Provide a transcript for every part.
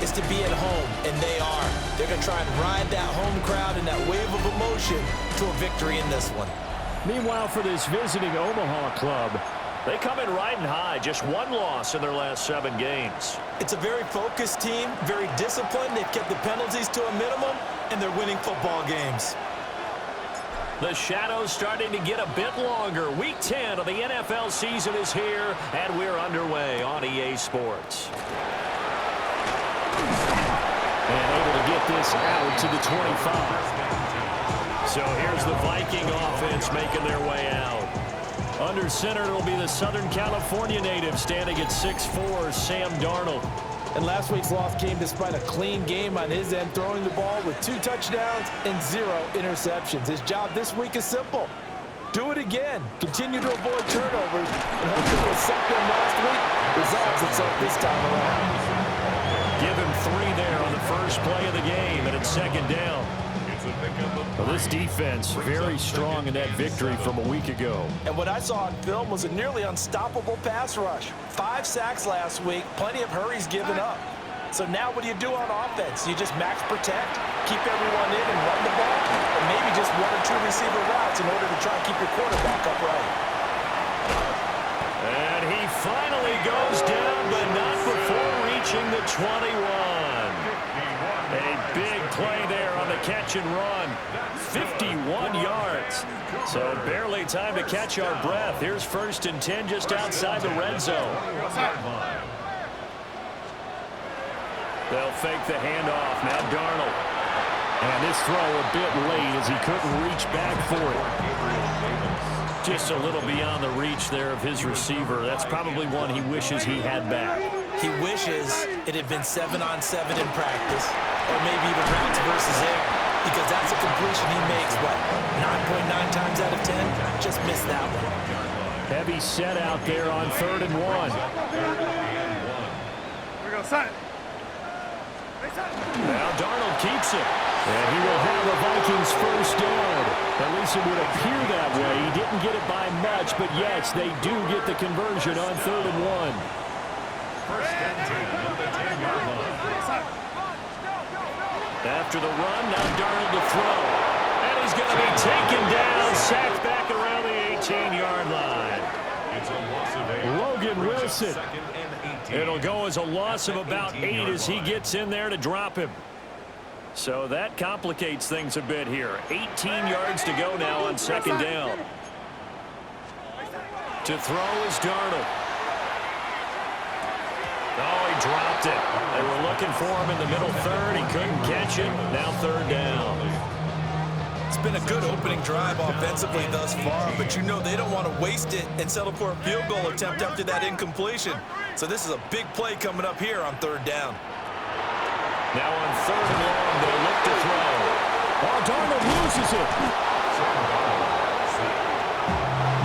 is to be at home, and they are. They're going to try and ride that home crowd and that wave of emotion to a victory in this one. Meanwhile, for this visiting Omaha club, they come in riding high, just one loss in their last 7 games. It's a very focused team, very disciplined. They've kept the penalties to a minimum, and they're winning football games. The shadows starting to get a bit longer. Week 10 of the NFL season is here, and we're underway on EA Sports. And able to get this out to the 25. So here's the Viking offense making their way out. Under center, it'll be the Southern California native standing at 6'4", Sam Darnold. And last week's loss came despite a clean game on his end, throwing the ball with 2 touchdowns and 0 interceptions. His job this week is simple. Do it again. Continue to avoid turnovers, and hopefully what sucked them last week resolves itself this time around. Give him 3 there on the first play of the game, and it's 2nd down. Well, this defense very strong in that victory from a week ago. And what I saw on film was a nearly unstoppable pass rush. 5 sacks last week, plenty of hurries given up. So now what do you do on offense? You just max protect, keep everyone in and run the ball, or maybe just 1 or 2 receiver routes in order to try and keep your quarterback upright. And he finally goes down, but not before reaching the 21. A big play there on the catch and run. 51 yards. So barely time to catch our breath. Here's 1st and 10 just outside the red zone. They'll fake the handoff. Now Darnold. And this throw a bit late as he couldn't reach back for it. Just a little beyond the reach there of his receiver. That's probably one he wishes he had back. He wishes it had been 7-on-7 in practice, or maybe even routes versus air, because that's a completion he makes, what, 9.9 times out of 10? Just missed that one. Heavy set out there on 3rd and 1. Now Darnold keeps it. And he will have the Vikings first down. At least it would appear that way. He didn't get it by much, but yes, they do get the conversion on 3rd and 1. After the run, now Darnold to throw. And he's going to be taken down, sacked back around the 18-yard line. Logan Wilson. It'll go as a loss of about 8 as he gets in there to drop him. So that complicates things a bit here. 18 yards to go now on 2nd down. To throw is Darnold. Oh, he dropped it. They were looking for him in the middle 3rd. He couldn't catch it. Now 3rd down. It's been a good opening drive offensively thus far, but you know they don't want to waste it and settle for a field goal attempt after that incompletion. So this is a big play coming up here on 3rd down. Now on 3rd and long, they look to throw. Oh, Darnold loses it.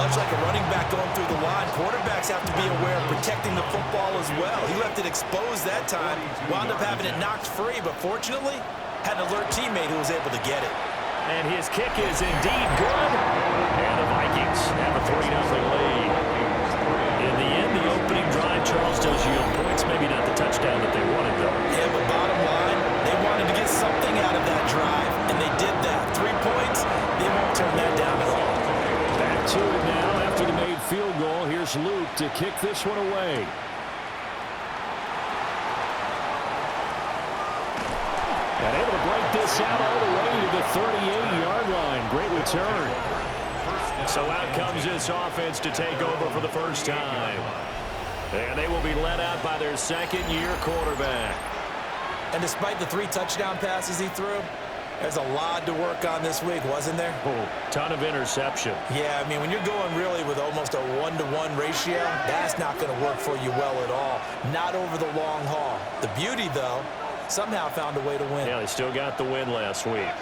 Much like a running back going through the line, quarterbacks have to be aware of protecting the football as well. He left it exposed that time, wound up having it knocked free, but fortunately, had an alert teammate who was able to get it. And his kick is indeed good. And the Vikings have a 3-0 lead. In the end, the opening drive, Charles, does yield points. Maybe not the touchdown that they wanted, though. Yeah, but bottom line, they wanted to get something out of that drive, and they did that. 3 points, they won't turn that down at all. Back to it now after the made field goal. Here's Luke to kick this one away. And able to break this out all the way to the 38-yard line. Great return. So out comes this offense to take over for the first time. And they will be led out by their 2nd-year quarterback. And despite the 3 touchdown passes he threw, there's a lot to work on this week, wasn't there? Oh, ton of interception. Yeah, I mean, when you're going really with almost a 1-to-1 ratio, that's not going to work for you well at all. Not over the long haul. The beauty, though, somehow found a way to win. Yeah, they still got the win last week.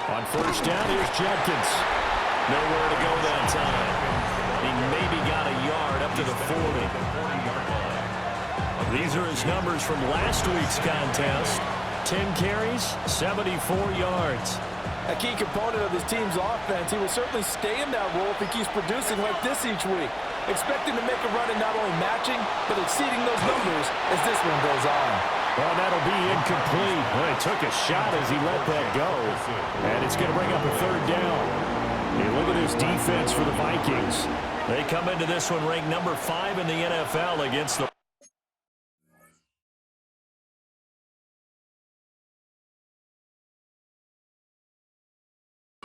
On 1st down, here's Jenkins. Nowhere to go that time. He maybe got a yard up to the 40. These are his numbers from last week's contest. 10 carries, 74 yards. A key component of his team's offense. He will certainly stay in that role if he keeps producing like this each week. expecting to make a run and not only matching, but exceeding those numbers as this one goes on. Well, that'll be incomplete. Well, he took a shot as he let that go. And it's going to bring up a third down. Hey, look at this defense for the Vikings. They come into this one ranked number 5 in the NFL against the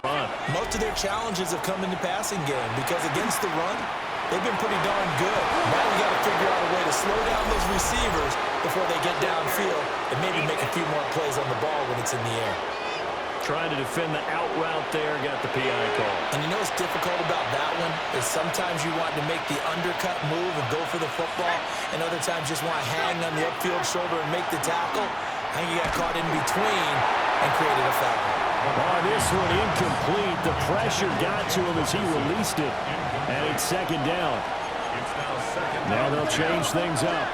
run. Most of their challenges have come in the passing game because against the run, they've been pretty darn good. Now you got to figure out a way to slow down those receivers before they get downfield and maybe make a few more plays on the ball when it's in the air. Trying to defend the out route there, got the PI call. And you know what's difficult about that one is sometimes you want to make the undercut move and go for the football, and other times just want to hang on the upfield shoulder and make the tackle. I think he got caught in between and created a foul. Oh, this one incomplete. The pressure got to him as he released it. And it's second down. Now they'll change things up.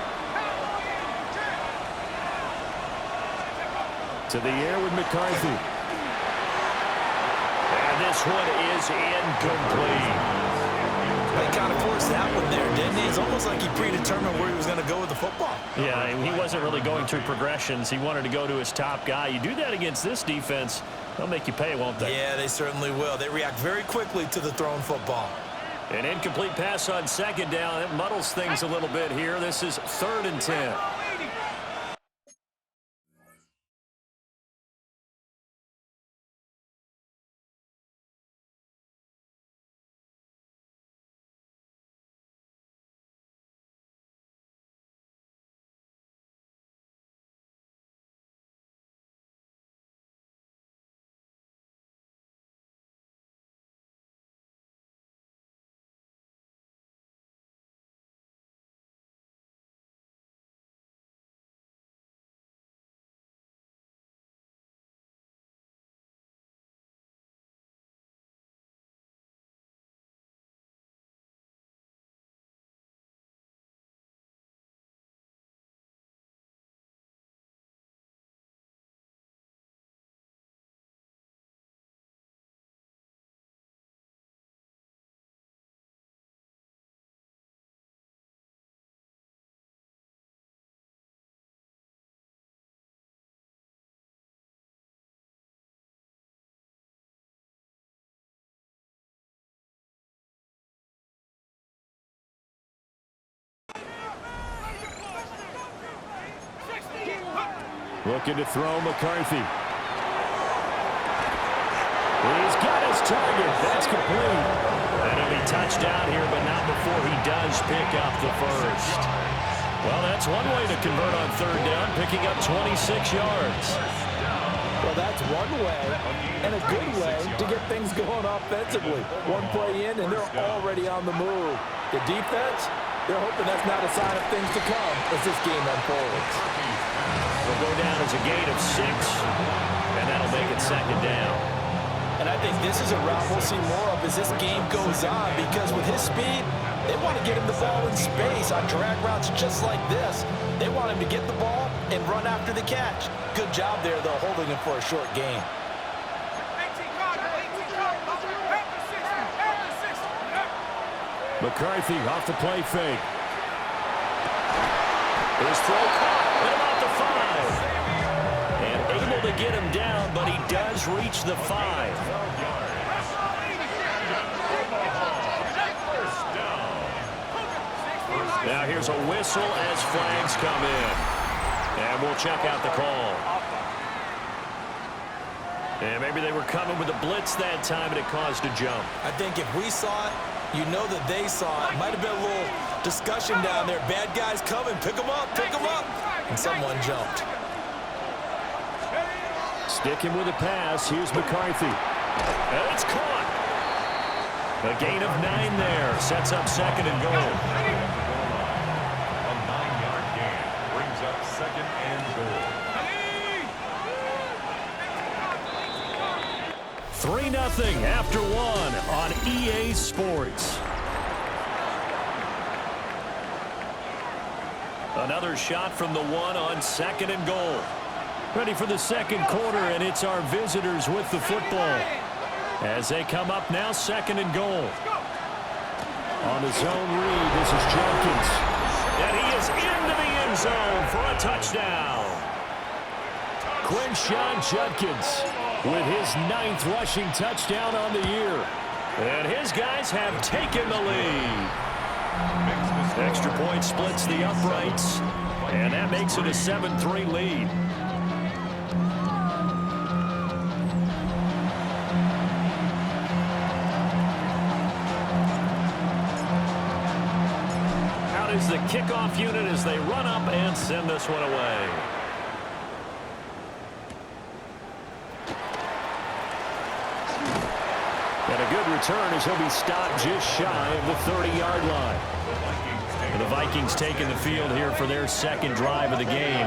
To the air with McCarthy. And this one is incomplete. They kind of forced that one there, didn't he? It's almost like he predetermined where he was going to go with the football. Yeah, he wasn't really going through progressions. He wanted to go to his top guy. You do that against this defense, they'll make you pay, won't they? Yeah, they certainly will. They react very quickly to the thrown football. An incomplete pass on second down. It muddles things a little bit here. This is 3rd and 10. Looking to throw McCarthy. He's got his target. That's complete. That'll be touchdown here, but not before he does pick up the first. Well, that's one way to convert on 3rd down, picking up 26 yards. Well, that's one way and a good way to get things going offensively. One play in, and they're already on the move. The defense, they're hoping that's not a sign of things to come as this game unfolds. Will go down as a gain of 6, and that'll make it second down. And I think this is a route we'll see more of as this game goes on, because with his speed, they want to get him the ball in space on drag routes just like this. They want him to get the ball and run after the catch. Good job there, though, holding him for a short gain. McCarthy off the play fake. His throw caught at about the 5. And able to get him down, but he does reach the 5. Now here's a whistle as flags come in. And we'll check out the call. And maybe they were coming with a blitz that time, and it caused a jump. I think if we saw it, you know that they saw it. Might have been a little discussion down there. Bad guys coming. Pick them up. Pick them up. And someone jumped. Sticking with a pass. Here's McCarthy. And it's caught. A gain of 9 there. Sets up 2nd and goal. A 9-yard gain brings up 2nd and goal. 3-0 after 1 on EA Sports. Another shot from the 1 on 2nd and goal. Ready for the second quarter, and it's our visitors with the football. As they come up now, 2nd and goal. On the zone read, this is Jenkins. And he is into the end zone for a touchdown. Quinshon Judkins with his 9th rushing touchdown on the year. And his guys have taken the lead. Extra point splits the uprights. And that makes it a 7-3 lead. Out is the kickoff unit as they run up and send this one away. And a good return as he'll be stopped just shy of the 30-yard line. And the Vikings taking the field here for their second drive of the game.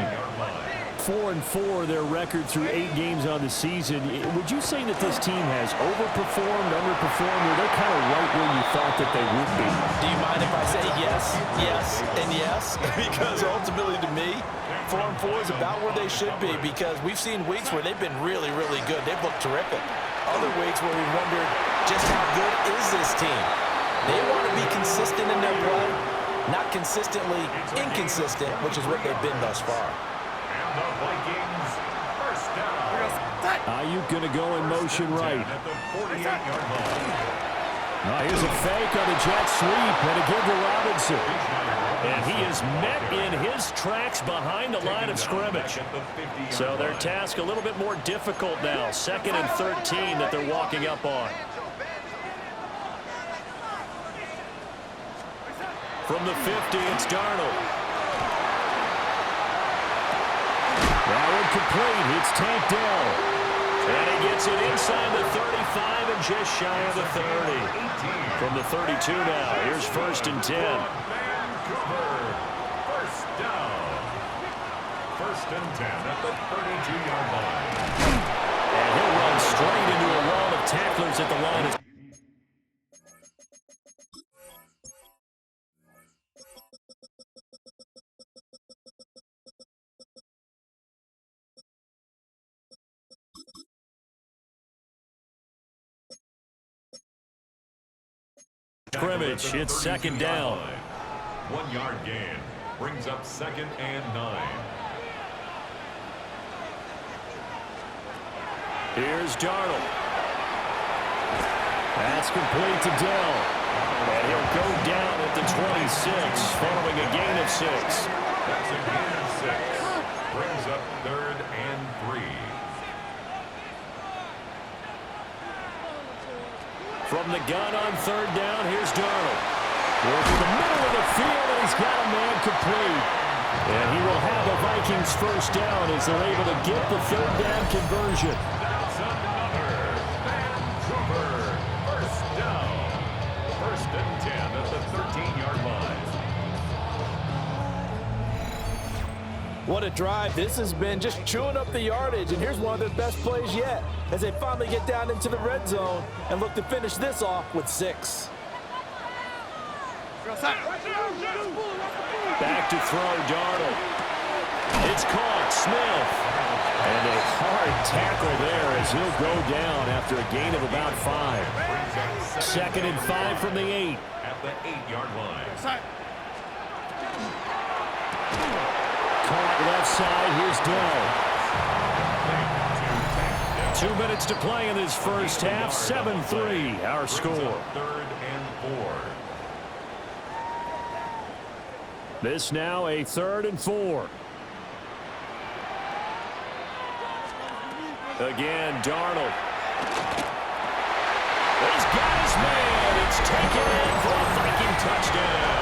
4-4 their record through 8 games on the season. Would you say that this team has overperformed, underperformed, or they're kind of right where you thought that they would be? Do you mind if I say yes, yes, and yes? Because ultimately to me, 4-4 is about where they should be, because we've seen weeks where they've been really, really good. They've looked terrific. Other weeks where we wondered just how good is this team. They want to be consistent in their play, not consistently inconsistent, which is what they've been thus far. And the Vikings first down. Ayuk going to go in motion right. At the 48-yard line. Here's a fake on the jet sweep and a give to Robinson. And he is met in his tracks behind the line of scrimmage. So their task a little bit more difficult now. 2nd and 13 that they're walking up on. From the 50, it's Darnold. That one complete. It's tanked down. And he gets it inside the 35 and just shy of the 30. From the 32 now, here's 1st and 10. First down. 1st and 10 at the 32-yard line. And he'll run straight into a wall of tacklers at the line of scrimmage. It's 2nd down. 1-yard gain brings up 2nd and 9. Here's Darnold. That's complete to Dell. And he'll go down at the 26 following a gain of 6. That's a gain of 6. Brings up 3rd and 3. From the gun on 3rd down, here's Darnold. Working the middle of the field, and he's got a man complete. And he will have the Vikings first down as they're able to get the 3rd down conversion. That's another Vancouver first down. 1st and 10 at the 13-yard line. What a drive this has been, just chewing up the yardage, and here's one of their best plays yet as they finally get down into the red zone and look to finish this off with 6. Back to throw, Darnold. It's caught, Smith. And a hard tackle there as he'll go down after a gain of about 5. 2nd and 5 from the 8. At the 8-yard line. Caught left side, here's Dell. 2 minutes to play in this first half. 7-3, our score. 3rd and 4. This now a 3rd and 4. Again, Darnold. He's got his man. It's taken in for a Viking touchdown.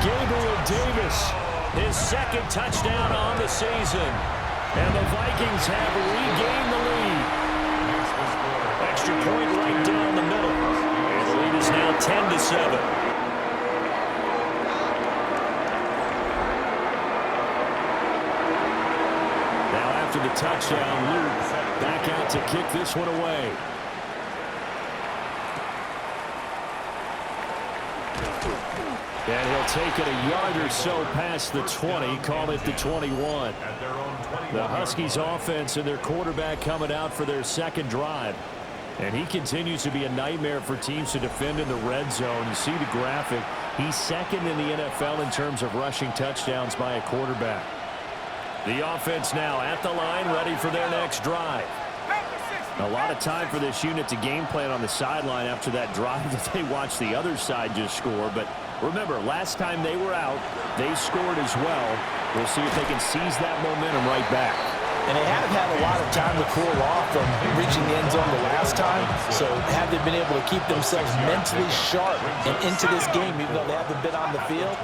Gabriel Davis, his 2nd touchdown on the season. And the Vikings have regained the lead. Extra point right down the middle. And the lead is now 10-7. After the touchdown, Luke back out to kick this one away. And he'll take it a yard or so past the 20, call it the 21. The Huskies offense and their quarterback coming out for their 2nd drive. And he continues to be a nightmare for teams to defend in the red zone. You see the graphic. He's second in the NFL in terms of rushing touchdowns by a quarterback. The offense now at the line, ready for their next drive. A lot of time for this unit to game plan on the sideline after that drive that they watched the other side just score. But remember, last time they were out, they scored as well. We'll see if they can seize that momentum right back. And they haven't had a lot of time to cool off from reaching the end zone the last time. So have they been able to keep themselves mentally sharp and into this game, even though they haven't been on the field?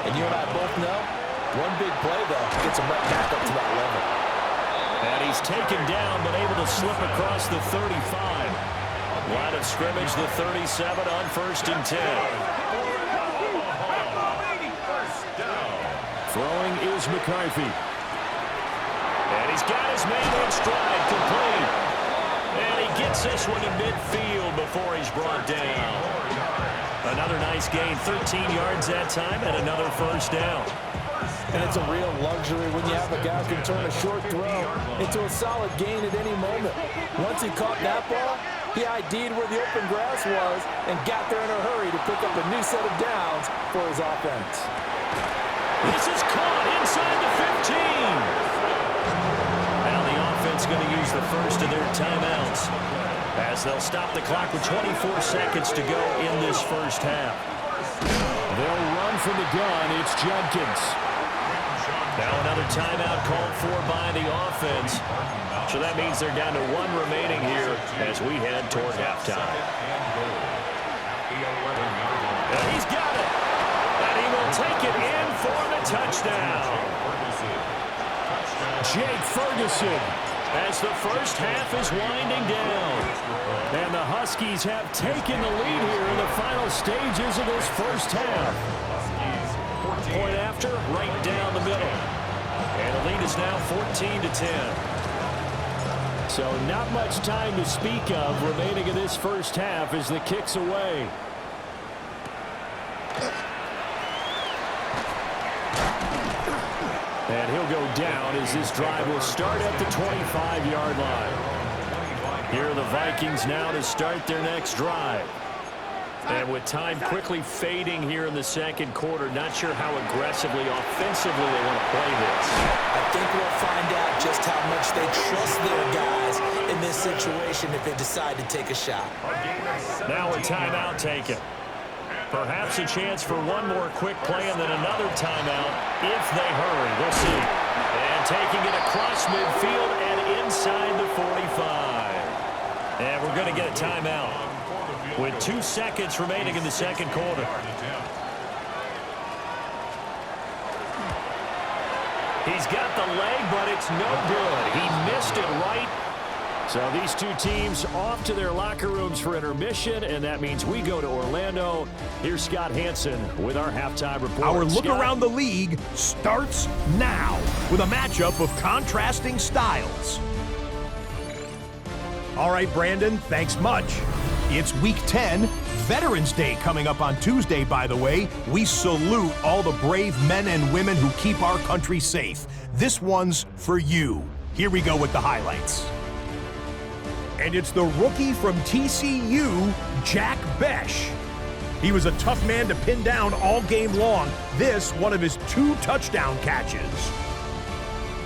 And you and I both know, one big play, though, gets them right back up to that level. And he's taken down, but able to slip across the 35. Line of scrimmage, the 37 on 1st and 10. Throwing is McCarthy. And he's got his man in stride, complete. And he gets this one to midfield before he's brought down. Another nice gain, 13 yards that time, and another first down. And it's a real luxury when you have a guy who can turn a short throw into a solid gain at any moment. Once he caught that ball, he ID'd where the open grass was and got there in a hurry to pick up a new set of downs for his offense. This is caught inside the 15. Now the offense going to use the first of their timeouts as they'll stop the clock with 24 seconds to go in this first half. They'll run from the gun. It's Jenkins. Now another timeout called for by the offense. So that means they're down to one remaining here as we head toward halftime. And he's got it. And he will take it in for the touchdown. Jake Ferguson as the first half is winding down. And the Huskies have taken the lead here in the final stages of this first half. Point after, right down the middle. And the lead is now 14-10. So not much time to speak of remaining in this first half as the kick's away. And he'll go down as this drive will start at the 25-yard line. Here are the Vikings now to start their next drive. And with time quickly fading here in the second quarter, not sure how aggressively, offensively they want to play this. I think we'll find out just how much they trust their guys in this situation if they decide to take a shot. Now a timeout taken. Perhaps a chance for one more quick play and then another timeout if they hurry. We'll see. And taking it across midfield and inside the 45. And we're going to get a timeout with 2 seconds remaining in the second quarter. He's got the leg, but it's no good. He missed it right. So these two teams off to their locker rooms for intermission, and that means we go to Orlando. Here's Scott Hansen with our halftime report. Our look Scott? around the league starts now with a matchup of contrasting styles. All right, Brandon, thanks much. It's Week 10, Veterans Day coming up on Tuesday, by the way. We salute all the brave men and women who keep our country safe. This one's for you. Here we go with the highlights. And it's the rookie from TCU, Jack Besh. He was a tough man to pin down all game long. This, one of his 2 touchdown catches.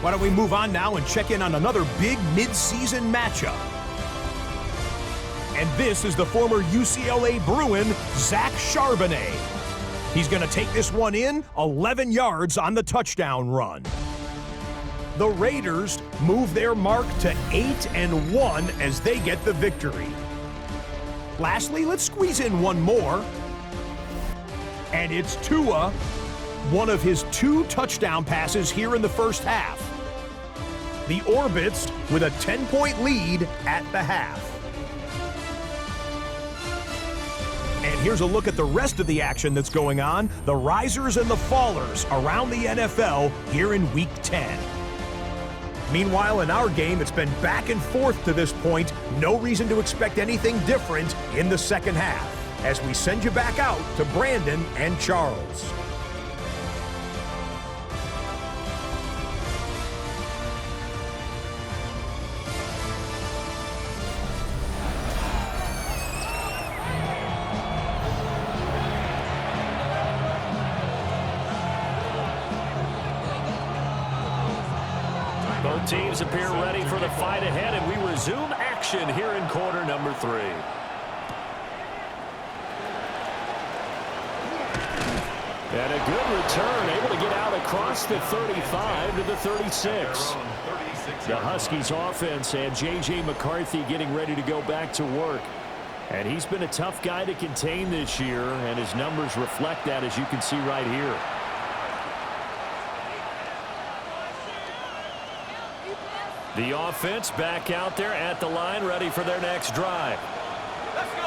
Why don't we move on now and check in on another big mid-season matchup. And this is the former UCLA Bruin, Zach Charbonnet. He's going to take this one in, 11 yards on the touchdown run. The Raiders move their mark to 8-1 as they get the victory. Lastly, let's squeeze in one more. And it's Tua, one of his 2 touchdown passes here in the first half. The Orbits with a 10-point lead at the half. And here's a look at the rest of the action that's going on, the risers and the fallers around the NFL here in Week 10. Meanwhile, in our game, it's been back and forth to this point. No reason to expect anything different in the second half as we send you back out to Brandon and Charles. Both teams appear ready for the fight ahead, and we resume action here in quarter number 3. And a good return, able to get out across the 35 to the 36. The Huskies offense and J.J. McCarthy getting ready to go back to work. And he's been a tough guy to contain this year, and his numbers reflect that, as you can see right here. The offense back out there at the line, ready for their next drive.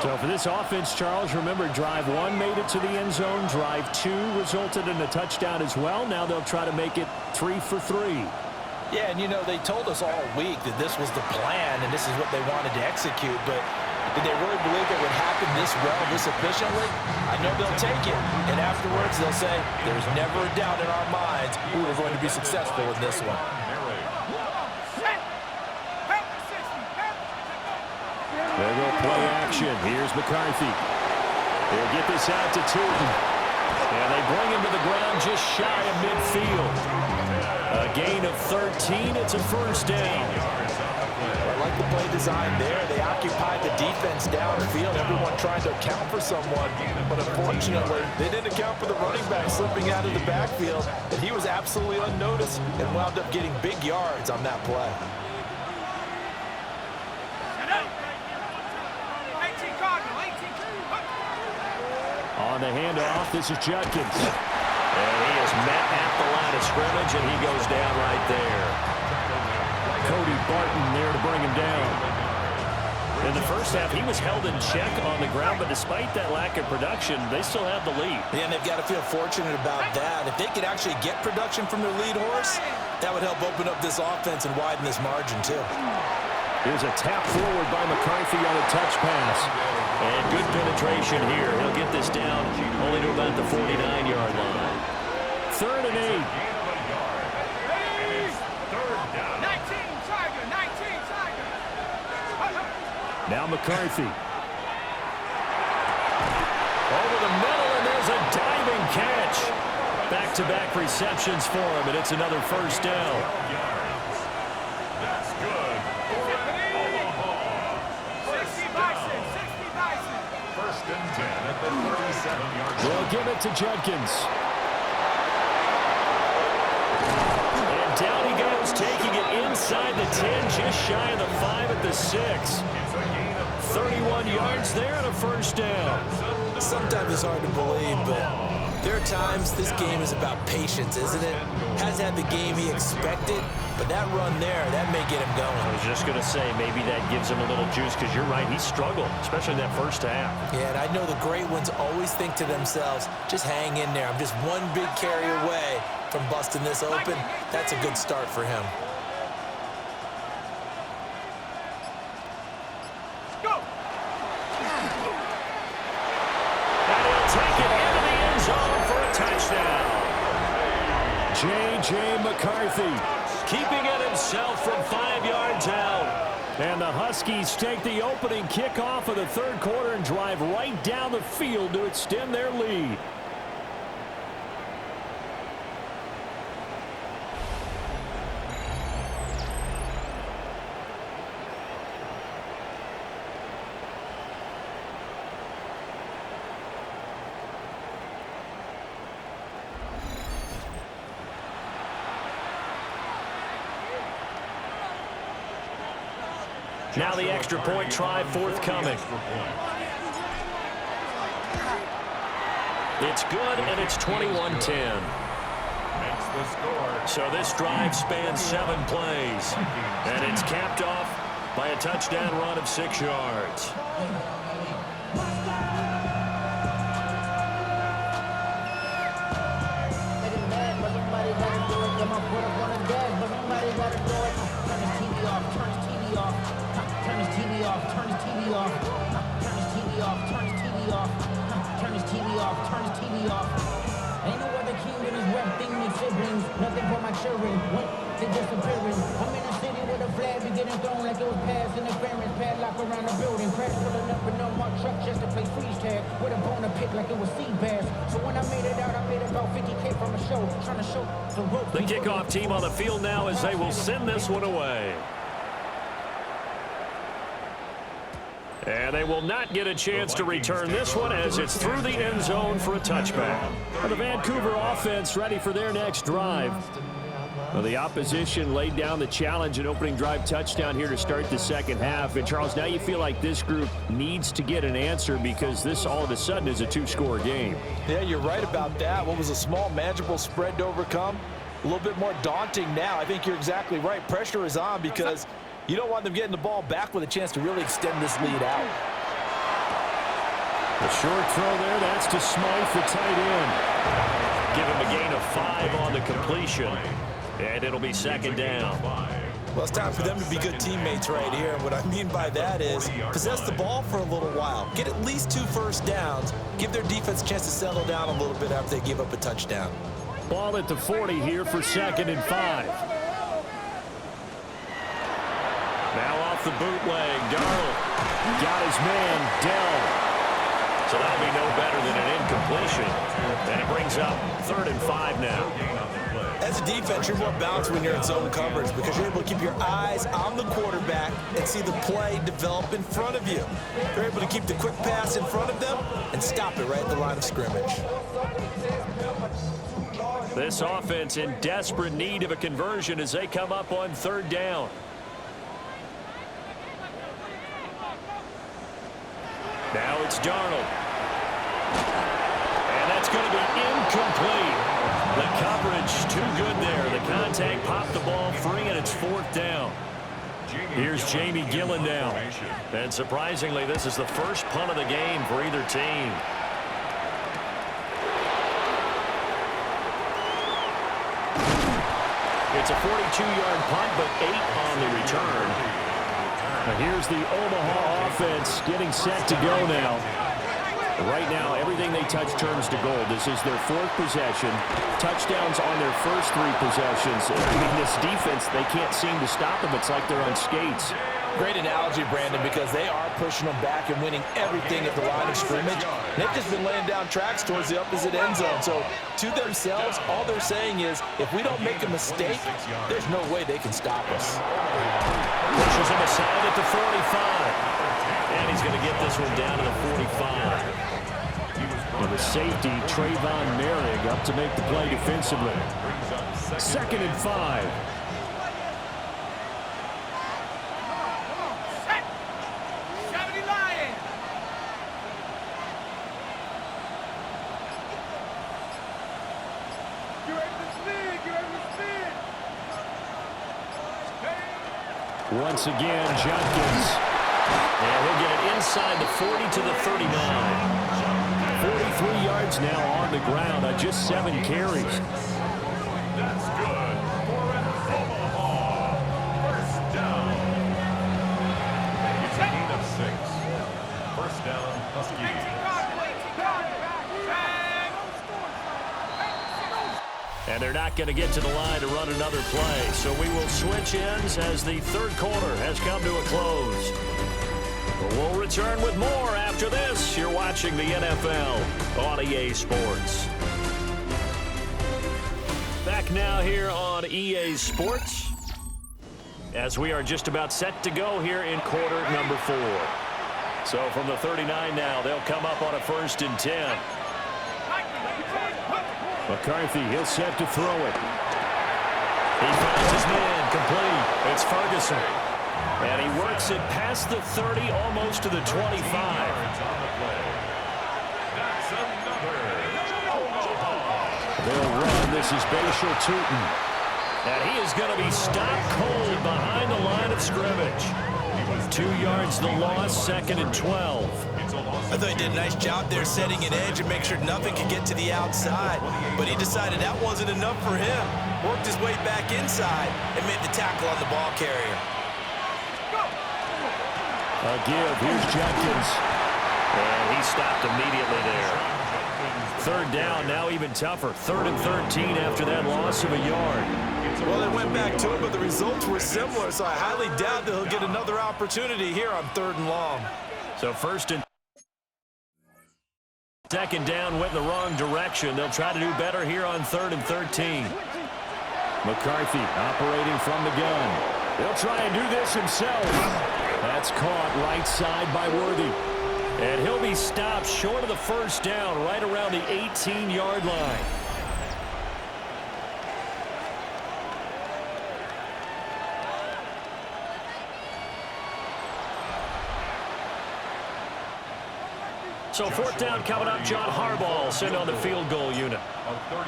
So for this offense, Charles, remember, drive 1 made it to the end zone. Drive 2 resulted in a touchdown as well. Now they'll try to make it 3 for 3. Yeah, and you know, they told us all week that this was the plan and this is what they wanted to execute, but did they really believe it would happen this well, this efficiently? I know they'll take it, and afterwards they'll say, there's never a doubt in our minds we were going to be successful in this one. There go play action. Here's McCarthy. They'll get this out to Tootin. And they bring him to the ground just shy of midfield. A gain of 13. It's a first down. I like the play design there. They occupied the defense downfield, everyone trying to account for someone. But unfortunately, they didn't account for the running back slipping out of the backfield. And he was absolutely unnoticed and wound up getting big yards on that play. On the handoff, this is Judkins. And he is met at the line of scrimmage, and he goes down right there. Cody Barton there to bring him down. In the first half, he was held in check on the ground, but despite that lack of production, they still have the lead. Yeah, and they've got to feel fortunate about that. If they could actually get production from their lead horse, that would help open up this offense and widen this margin, too. Here's a tap forward by McCarthy on a touch pass. And good penetration here. He'll get this down only to about the 49-yard line. 3rd and 8. Now McCarthy. Over the middle, and there's a diving catch. Back-to-back receptions for him, and it's another first down. That's good. First and 10 at the 37-yard line. They'll give it to Judkins. And down he goes, taking it inside the 10, just shy of the 5 at the 6. 31 yards there and a first down. Sometimes it's hard to believe, but there are times this game is about patience, isn't it? Hasn't had the game he expected, but that run there, that may get him going. I was just going to say, maybe that gives him a little juice, because you're right, he struggled, especially in that first half. Yeah, and I know the great ones always think to themselves, just hang in there. I'm just one big carry away from busting this open. That's a good start for him. J.J. McCarthy keeping it himself from 5 yards out. And the Huskies take the opening kickoff of the third quarter and drive right down the field to extend their lead. Now the extra point try forthcoming. It's good, and it's 21-10. So this drive spans 7 plays, and it's capped off by a touchdown run of 6 yards. Turn his TV off, turn his TV off, turn his TV off, turn his TV off, turn his TV off, turn his TV off. Ain't no other king than his rep thing and siblings. Nothing for my children. Went to disappearing. I'm in a city with a flag beginning thrown like it was past interference. Padlock around the building. Crash pulling up in a mark truck just to play freeze tag with a boner pit like it was sea bass. So when I made it out, I made about 50K from a show. trying to show the rope. The kickoff team on the field now as they will send this one away. And they will not get a chance to return this one as it's through the end zone for a touchback. The Vancouver offense ready for their next drive. Well, the opposition laid down the challenge, an opening drive touchdown here to start the second half. And, Charles, now you feel like this group needs to get an answer because this all of a sudden is a two-score game. Yeah, you're right about that. What was a small, manageable spread to overcome? A little bit more daunting now. I think you're exactly right. Pressure is on because you don't want them getting the ball back with a chance to really extend this lead out. A short throw there. That's to Smythe, the tight end. Give him a gain of 5 on the completion. And it'll be second down. Well, it's time for them to be good teammates right here. And what I mean by that is possess the ball for a little while. Get at least 2 first downs. Give their defense a chance to settle down a little bit after they give up a touchdown. Ball at the 40 here for 2nd and 5. Now off the bootleg, Darnold got his man, Dell. So that'll be no better than an incompletion. And it brings up 3rd and 5 now. As a defense, you're more balanced when you're in zone coverage because you're able to keep your eyes on the quarterback and see the play develop in front of you. You're able to keep the quick pass in front of them and stop it right at the line of scrimmage. This offense in desperate need of a conversion as they come up on 3rd down. Now it's Darnold. And that's going to be incomplete. The coverage too good there. The contact popped the ball free, and it's 4th down. Here's Jamie Gillen now. And surprisingly, this is the first punt of the game for either team. It's a 42-yard punt, but 8 on the return. Now here's the Omaha offense getting set to go now. Right now, everything they touch turns to gold. This is their 4th possession. Touchdowns on their first 3 possessions. I mean, this defense, they can't seem to stop them. It's like they're on skates. Great analogy, Brandon, because they are pushing them back and winning everything at the line of scrimmage. They've just been laying down tracks towards the opposite end zone. So to themselves, all they're saying is, if we don't make a mistake, there's no way they can stop us. Pushes him aside at the 45. And he's going to get this one down to the 45. And the safety, Trayvon Merrick, up to make the play defensively. 2nd and 5. Once again, Jenkins. And he'll get it inside the 40 to the 39. 43 yards now on the ground on just 7 carries. That's good for an Omaha first down. It's a gain of 6. First down, Huskies. And they're not going to get to the line to run another play. So we will switch ends as the 3rd quarter has come to a close. We'll return with more after this. You're watching the NFL on EA Sports. Back now here on EA Sports as we are just about set to go here in quarter number 4. So from the 39 now, they'll come up on a 1st and 10. McCarthy, he'll set to throw it. He finds his man complete. It's Ferguson. And he works it past the 30, almost to the 25. They'll run. This is Bashal Tootin. And he is going to be stopped cold behind the line of scrimmage. 2 yards the loss, 2nd and 12. I thought he did a nice job there setting an edge and make sure nothing could get to the outside. But he decided that wasn't enough for him. Worked his way back inside and made the tackle on the ball carrier. A give. Here's Jenkins. And he stopped immediately there. 3rd down, now even tougher. 3rd and 13 after that loss of a yard. Well, they went back to it, but the results were similar, so I highly doubt that he'll get another opportunity here on 3rd and long. So 1st and Second down went in the wrong direction. They'll try to do better here on 3rd and 13. McCarthy operating from the gun. He'll try and do this himself. That's caught right side by Worthy. And he'll be stopped short of the first down right around the 18-yard line. So 4th down coming up. John Harbaugh sent on the field goal unit.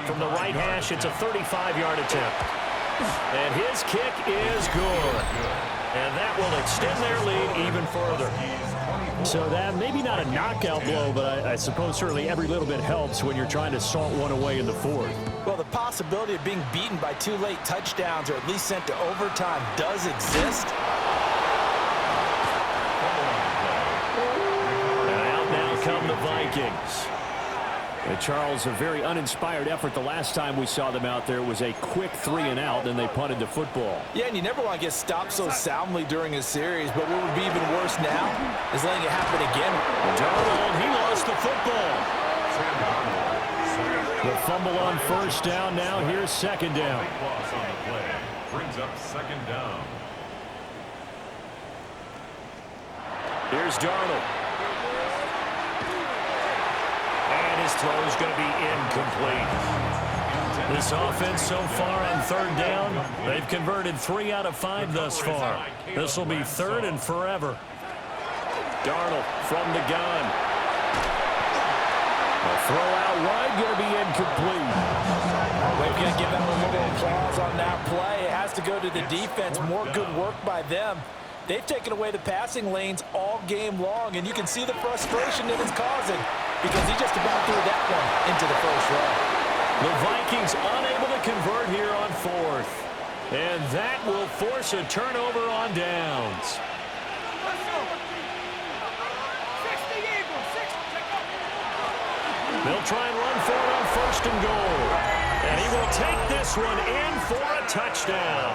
From the right hash, it's a 35-yard attempt. And his kick is good. And that will extend their lead even further. So that maybe not a knockout blow, but I suppose certainly every little bit helps when you're trying to salt one away in the 4th. Well, the possibility of being beaten by 2 late touchdowns or at least sent to overtime does exist. Come the Vikings. And Charles, a very uninspired effort the last time we saw them out there. It was a quick 3 and out, then they punted the football. Yeah, and you never want to get stopped so soundly during a series, but what would be even worse now is letting it happen again. Darnold, he lost the football. The fumble on 1st down. Now here's 2nd down. Loss on the play brings up 2nd down. Here's Darnold. His throw is going to be incomplete. This offense so far on 3rd down, they've converted 3 out of 5 thus far. This will be 3rd and forever. Darnold from the gun. A throw out wide, going to be incomplete. We're going to give them a little applause on that play. It has to go to the defense. More good work by them. They've taken away the passing lanes all game long, and you can see the frustration that it's causing because he just about threw that one into the first row. The Vikings unable to convert here on 4th, and that will force a turnover on downs. They'll try and run for it on 1st and goal, and he will take this one in for a touchdown.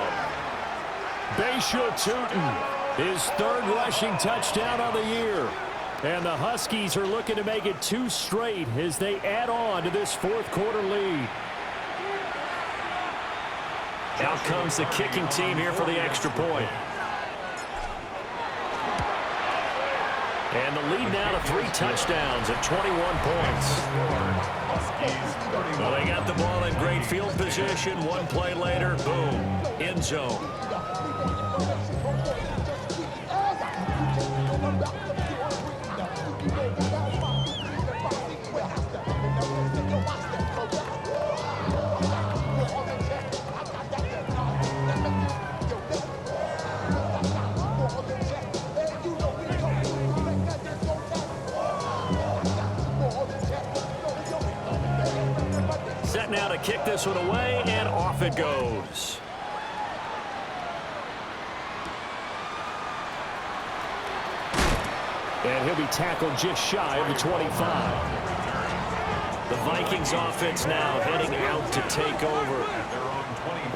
Bayshaw Tootin. His 3rd rushing touchdown of the year. And the Huskies are looking to make it 2 straight as they add on to this 4th quarter lead. Out comes the kicking team here for the extra point. And the lead now to 3 touchdowns at 21 points. Well, they got the ball in great field position. One play later, boom, end zone. Set now to kick this one away, and off it goes. And he'll be tackled just shy of the 25. The Vikings offense now heading out to take over.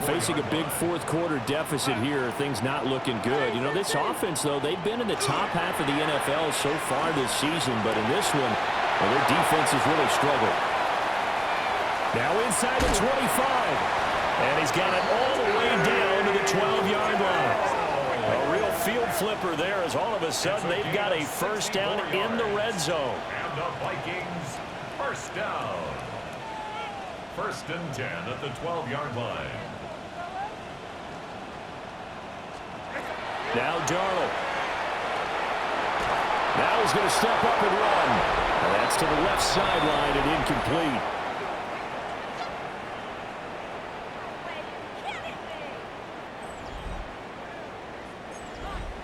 Facing a big 4th quarter deficit here, things not looking good. You know, this offense, though, they've been in the top half of the NFL so far this season, but in this one, well, their defense has really struggled. Now inside the 25. And he's got it all the way down to the 12-yard line. A real field flipper there as all of a sudden they've got a 1st down in the red zone. And the Vikings, 1st down. 1st and 10 at the 12-yard line. Now Darnold. Now he's going to step up and run. And that's to the left sideline and incomplete.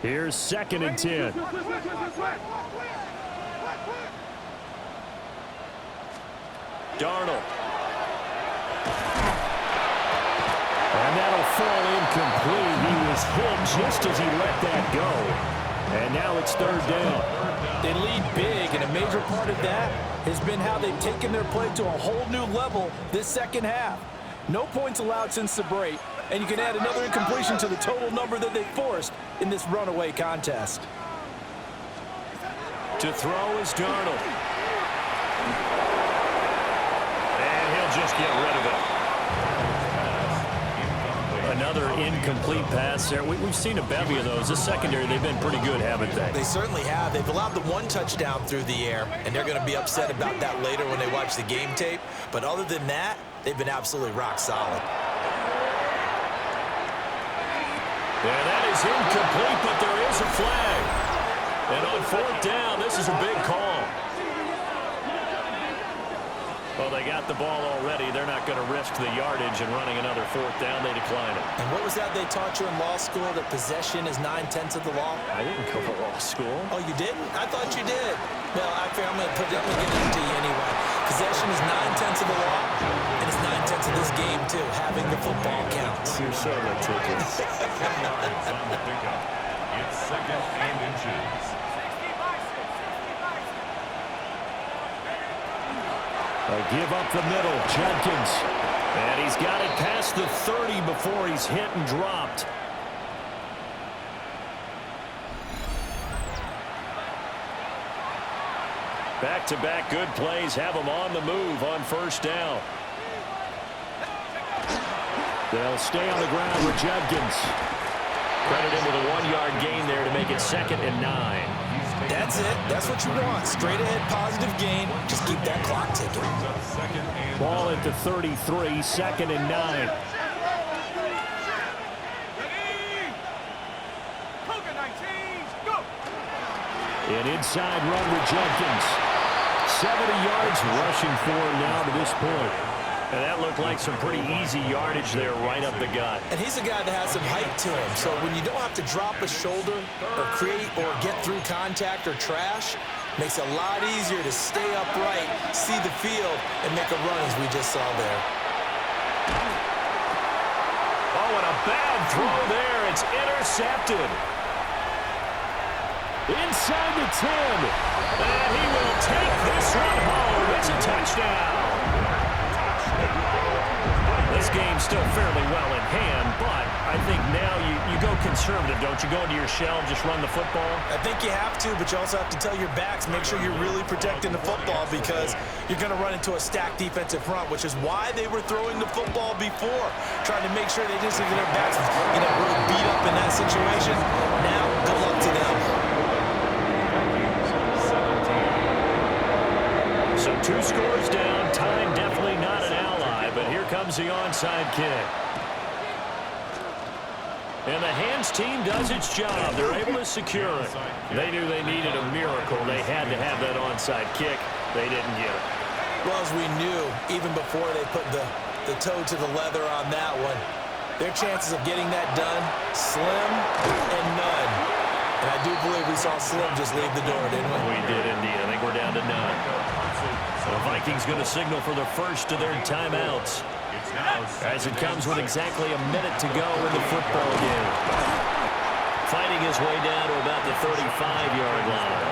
Here's 2nd and 10. Darnold. And that'll fall incomplete. He was hit just as he let that go. And now it's 3rd down. They lead big, and a major part of that has been how they've taken their play to a whole new level this second half. No points allowed since the break, and you can add another incompletion to the total number that they forced in this runaway contest. To throw is Darnold. just get rid of it. Another incomplete pass there. We've seen a bevy of those. This secondary, they've been pretty good, haven't they? They certainly have. They've allowed the one touchdown through the air, and they're going to be upset about that later when they watch the game tape. But other than that, they've been absolutely rock solid. Yeah, that is incomplete, but there is a flag. And on fourth down, this is a big call. Well, they got the ball already. They're not going to risk the yardage and running another fourth down. They decline it. And what was that they taught you in law school, that possession is 9/10 of the law? I didn't go to law school. Oh, you didn't? I thought you did. Well, I'm going to get it to you anyway. Possession is 9/10 of the law, and it's 9/10 of this game, too, having the football counts. You're so ridiculous. Yards on the pickup. It's 2nd and inches. Give up the middle, Jenkins. And he's got it past the 30 before he's hit and dropped. Back-to-back good plays have him on the move on first down. They'll stay on the ground with Jenkins. Credit him with a 1-yard gain there to make it 2nd and 9. That's it. That's what you want. Straight ahead positive gain. Just keep that clock ticking. Ball at the 33, 2nd and 9. An inside run with Jenkins. 70 yards rushing for him now to this point. And that looked like some pretty easy yardage there right up the gut. And he's a guy that has some height to him. So when you don't have to drop a shoulder or create or get through contact or trash, makes it a lot easier to stay upright, see the field, and make a run as we just saw there. Oh, and a bad throw there. It's intercepted. Inside the 10. And he will take this one home. It's a touchdown. This game's still fairly well in hand, but I think now you go conservative, don't you? Go into your shell and just run the football? I think you have to, but you also have to tell your backs, make sure you're really protecting the football, because you're going to run into a stacked defensive front, which is why they were throwing the football before, trying to make sure they didn't get their backs really beat up in that situation. Now, good luck to them. So 2 scores down. Time definitely not an ally, but here comes the onside kick. And the hands team does its job. They're able to secure it. They knew they needed a miracle. They had to have that onside kick. They didn't get it. Well, as we knew, even before they put the toe to the leather on that one, their chances of getting that done, slim and none. And I do believe we saw Slim just leave the door, didn't we? We did indeed. I think we're down to none. So the Vikings going to signal for the first of their timeouts, as it comes with exactly a minute to go in the football game. Fighting his way down to about the 35-yard line.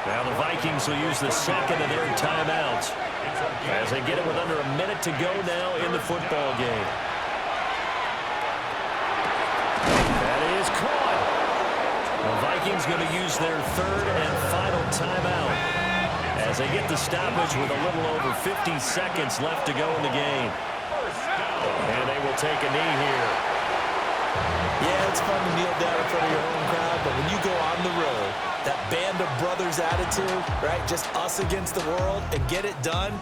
Now the Vikings will use the second of their timeouts as they get it with under a minute to go now in the football game. That is caught. The Vikings going to use their third and final timeout as they get the stoppage with a little over 50 seconds left to go in the game. And they will take a knee here. Yeah, it's fun to kneel down in front of your home crowd, but when you go on the road, that band of brothers attitude, right, just us against the world, and get it done,